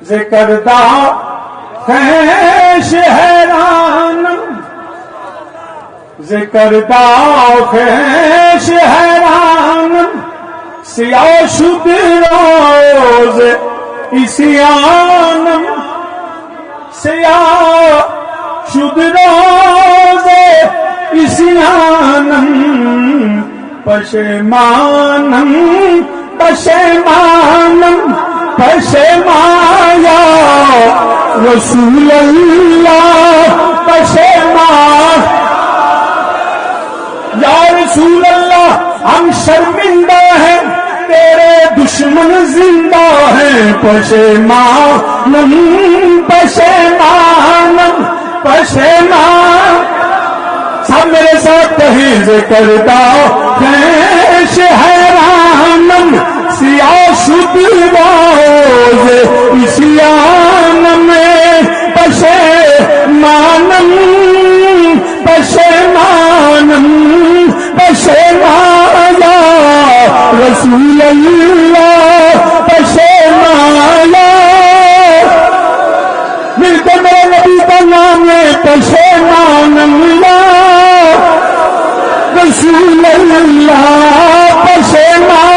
ذکر دا خیش حیرانم ذکر دا خیش حیرانم سیاہ شد روز اسیانم سیاہ شد روز اسیانم پشیمانم پشیمانم پشیمایا رسول اللہ پشیمان یا رسول اللہ ہم شرمندہ ہیں تیرے دشمن زندہ ہیں پشیمانم پشیمانم پشیمان سب میرے ساتھ کہیں ذکر دا خیش حیرانم سیاہ شد روز اسیانم پشیمانم پشیمانم پشیمایا رسول اللہ پشیمایا مل کے میرے نبی کا نام ہے پشیمانم یا رسول اللہ پشیمایا